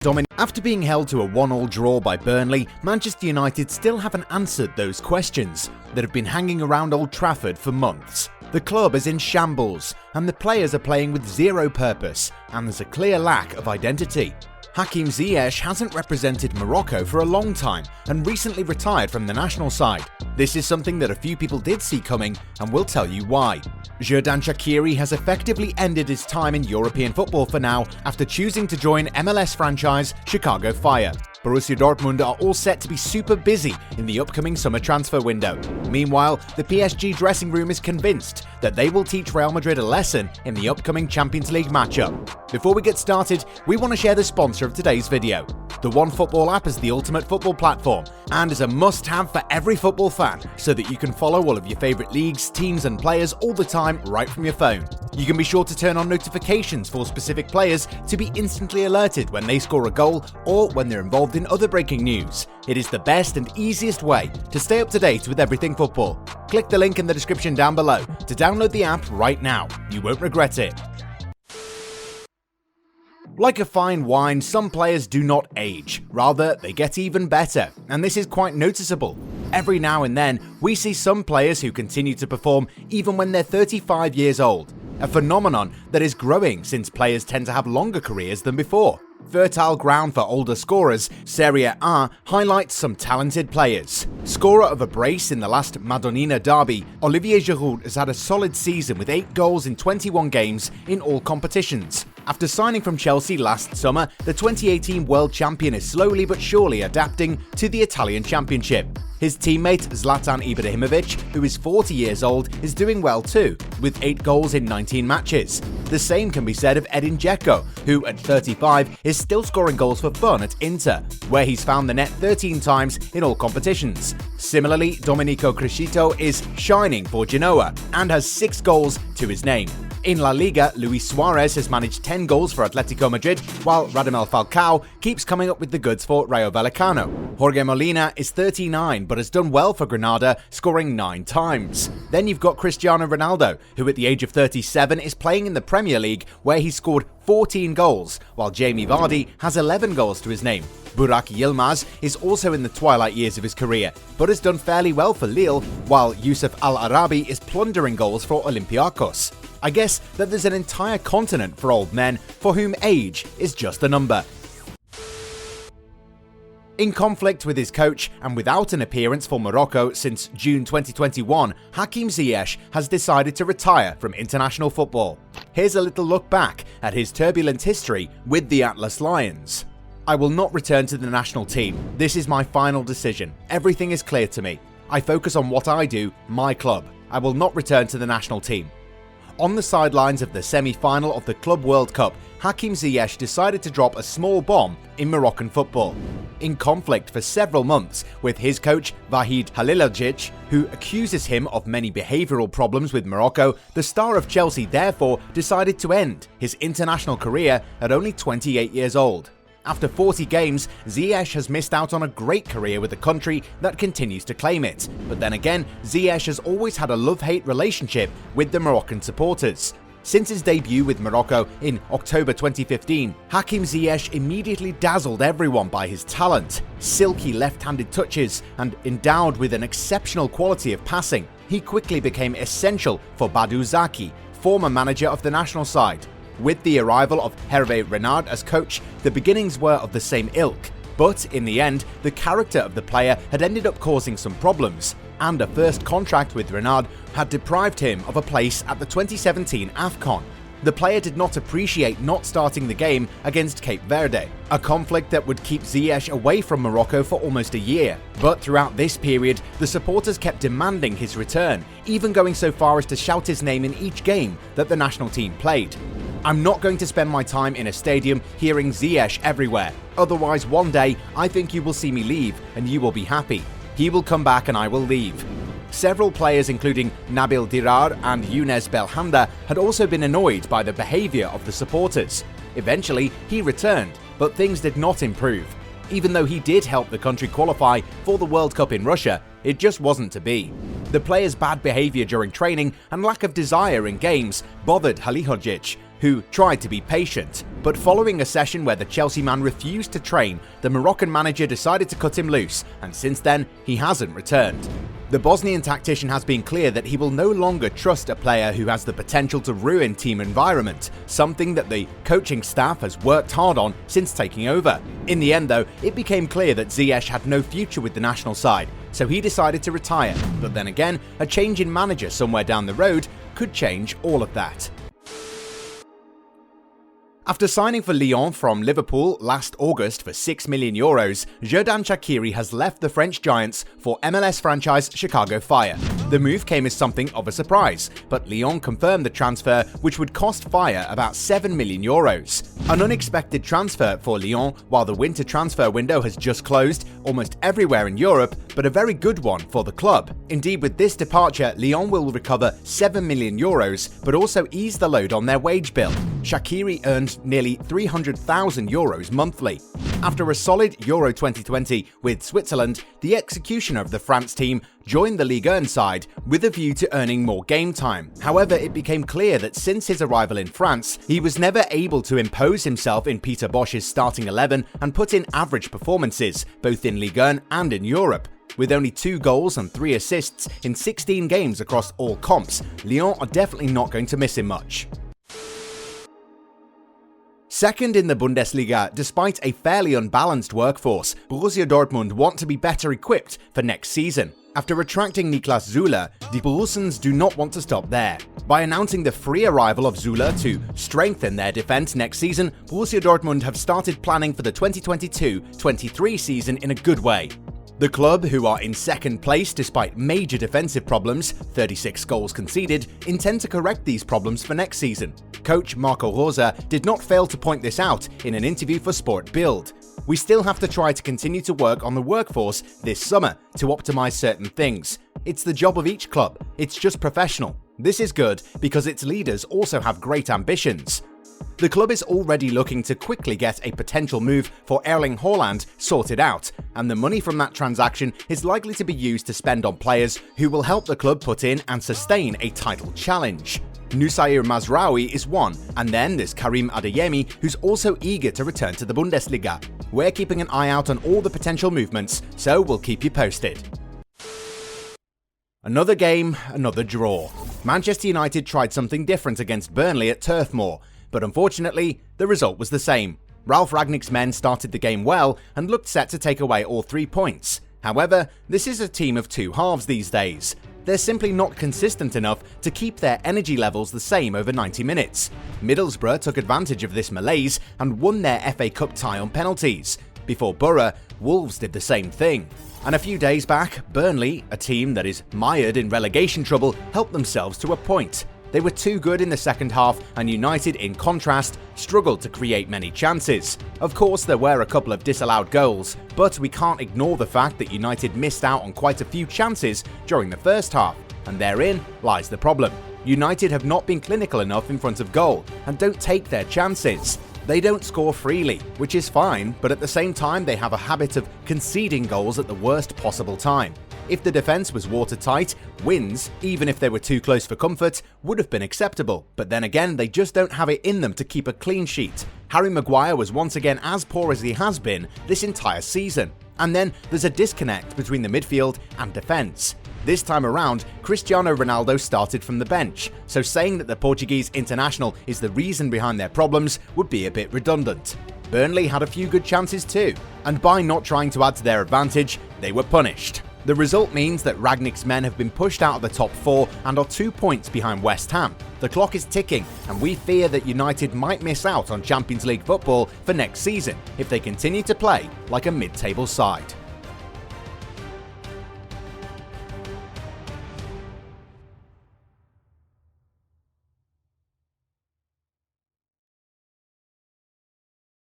After being held to a 1-1 draw by Burnley, Manchester United still haven't answered those questions that have been hanging around Old Trafford for months. The club is in shambles, and the players are playing with zero purpose, and there's a clear lack of identity. Hakim Ziyesh hasn't represented Morocco for a long time and recently retired from the national side. This is something that a few people did see coming, and we'll tell you why. Jodan Shaqiri has effectively ended his time in European football for now after choosing to join MLS franchise Chicago Fire. Borussia Dortmund are all set to be super busy in the upcoming summer transfer window. Meanwhile, the PSG dressing room is convinced that they will teach Real Madrid a lesson in the upcoming Champions League matchup. Before we get started, we want to share the sponsor of today's video. The OneFootball app is the ultimate football platform and is a must-have for every football fan so that you can follow all of your favourite leagues, teams and players all the time right from your phone. You can be sure to turn on notifications for specific players to be instantly alerted when they score a goal or when they're involved in other breaking news. It is the best and easiest way to stay up to date with everything football. Click the link in the description down below to download the app right now. You won't regret it. Like a fine wine, some players do not age. Rather, they get even better, and this is quite noticeable. Every now and then, we see some players who continue to perform even when they're 35 years old. A phenomenon that is growing since players tend to have longer careers than before. Fertile ground for older scorers, Serie A highlights some talented players. Scorer of a brace in the last Madonnina derby, Olivier Giroud has had a solid season with 8 goals in 21 games in all competitions. After signing from Chelsea last summer, the 2018 world champion is slowly but surely adapting to the Italian Championship. His teammate Zlatan Ibrahimovic, who is 40 years old, is doing well too, with 8 goals in 19 matches. The same can be said of Edin Dzeko, who at 35 is still scoring goals for fun at Inter, where he's found the net 13 times in all competitions. Similarly, Domenico Criscito is shining for Genoa and has 6 goals to his name. In La Liga, Luis Suarez has managed 10 goals for Atletico Madrid, while Radamel Falcao keeps coming up with the goods for Rayo Vallecano. Jorge Molina is 39 but has done well for Granada, scoring 9 times. Then you've got Cristiano Ronaldo, who at the age of 37 is playing in the Premier League, where he scored 14 goals, while Jamie Vardy has 11 goals to his name. Burak Yilmaz is also in the twilight years of his career, but has done fairly well for Lille, while Youssef Al-Arabi is plundering goals for Olympiacos. I guess that there's an entire continent for old men for whom age is just a number. In conflict with his coach and without an appearance for Morocco since June 2021, Hakim Ziyesh has decided to retire from international football. Here's a little look back at his turbulent history with the Atlas Lions. I will not return to the national team. This is my final decision. Everything is clear to me. I focus on what I do, my club. I will not return to the national team. On the sidelines of the semi-final of the Club World Cup, Hakim Ziyesh decided to drop a small bomb in Moroccan football. In conflict for several months with his coach Vahid Halilhodžić, who accuses him of many behavioural problems with Morocco, the star of Chelsea therefore decided to end his international career at only 28 years old. After 40 games, Ziyesh has missed out on a great career with a country that continues to claim it. But then again, Ziyesh has always had a love-hate relationship with the Moroccan supporters. Since his debut with Morocco in October 2015, Hakim Ziyesh immediately dazzled everyone by his talent, silky left-handed touches, and endowed with an exceptional quality of passing. He quickly became essential for Badou Zaki, former manager of the national side. With the arrival of Hervé Renard as coach, the beginnings were of the same ilk, but in the end, the character of the player had ended up causing some problems, and a first contract with Renard had deprived him of a place at the 2017 AFCON. The player did not appreciate not starting the game against Cape Verde, a conflict that would keep Ziyesh away from Morocco for almost a year. But throughout this period, the supporters kept demanding his return, even going so far as to shout his name in each game that the national team played. I'm not going to spend my time in a stadium hearing Ziyesh everywhere. Otherwise, one day, I think you will see me leave and you will be happy. He will come back and I will leave. Several players, including Nabil Dirar and Younes Belhanda, had also been annoyed by the behaviour of the supporters. Eventually, he returned, but things did not improve. Even though he did help the country qualify for the World Cup in Russia, it just wasn't to be. The players' bad behaviour during training and lack of desire in games bothered Halilhodžić, who tried to be patient. But following a session where the Chelsea man refused to train, the Moroccan manager decided to cut him loose, and since then, he hasn't returned. The Bosnian tactician has been clear that he will no longer trust a player who has the potential to ruin team environment, something that the coaching staff has worked hard on since taking over. In the end though, it became clear that Ziyesh had no future with the national side, so he decided to retire. But then again, a change in manager somewhere down the road could change all of that. After signing for Lyon from Liverpool last August for €6 million, Jodan Shaqiri has left the French Giants for MLS franchise Chicago Fire. The move came as something of a surprise, but Lyon confirmed the transfer, which would cost Fire about €7 million. An unexpected transfer for Lyon while the winter transfer window has just closed almost everywhere in Europe, but a very good one for the club. Indeed, with this departure, Lyon will recover €7 million, but also ease the load on their wage bill. Shaqiri earned nearly €300,000 monthly. After a solid Euro 2020 with Switzerland, the executioner of the France team joined the Ligue 1 side with a view to earning more game time. However, it became clear that since his arrival in France, he was never able to impose himself in Peter Bosch's starting 11 and put in average performances, both in Ligue 1 and in Europe. With only 2 goals and 3 assists in 16 games across all comps, Lyon are definitely not going to miss him much. Second in the Bundesliga, despite a fairly unbalanced workforce, Borussia Dortmund want to be better equipped for next season. After retracting Niklas Süle, the Borussians do not want to stop there. By announcing the free arrival of Süle to strengthen their defense next season, Borussia Dortmund have started planning for the 2022-23 season in a good way. The club, who are in second place despite major defensive problems, 36 goals conceded, intend to correct these problems for next season. Coach Marco Rose did not fail to point this out in an interview for Sport Bild. We still have to try to continue to work on the workforce this summer to optimize certain things. It's the job of each club, it's just professional. This is good because its leaders also have great ambitions. The club is already looking to quickly get a potential move for Erling Haaland sorted out, and the money from that transaction is likely to be used to spend on players who will help the club put in and sustain a title challenge. Nusair Mazraoui is one, and then there's Karim Adeyemi, who's also eager to return to the Bundesliga. We're keeping an eye out on all the potential movements, so we'll keep you posted. Another game, another draw. Manchester United tried something different against Burnley at Turf Moor, but unfortunately, the result was the same. Ralf Rangnick's men started the game well and looked set to take away all 3 points. However, this is a team of 2 halves these days. They're simply not consistent enough to keep their energy levels the same over 90 minutes. Middlesbrough took advantage of this malaise and won their FA Cup tie on penalties. Before Borough, Wolves did the same thing. And a few days back, Burnley, a team that is mired in relegation trouble, helped themselves to a point. They were too good in the second half, and United, in contrast, struggled to create many chances. Of course, there were a couple of disallowed goals, but we can't ignore the fact that United missed out on quite a few chances during the first half, and therein lies the problem. United have not been clinical enough in front of goal, and don't take their chances. They don't score freely, which is fine, but at the same time they have a habit of conceding goals at the worst possible time. If the defense was watertight, wins, even if they were too close for comfort, would have been acceptable. But then again, they just don't have it in them to keep a clean sheet. Harry Maguire was once again as poor as he has been this entire season. And then there's a disconnect between the midfield and defense. This time around, Cristiano Ronaldo started from the bench, so saying that the Portuguese international is the reason behind their problems would be a bit redundant. Burnley had a few good chances too, and by not trying to add to their advantage, they were punished. The result means that Rangnick's men have been pushed out of the top 4 and are 2 points behind West Ham. The clock is ticking, and we fear that United might miss out on Champions League football for next season if they continue to play like a mid-table side.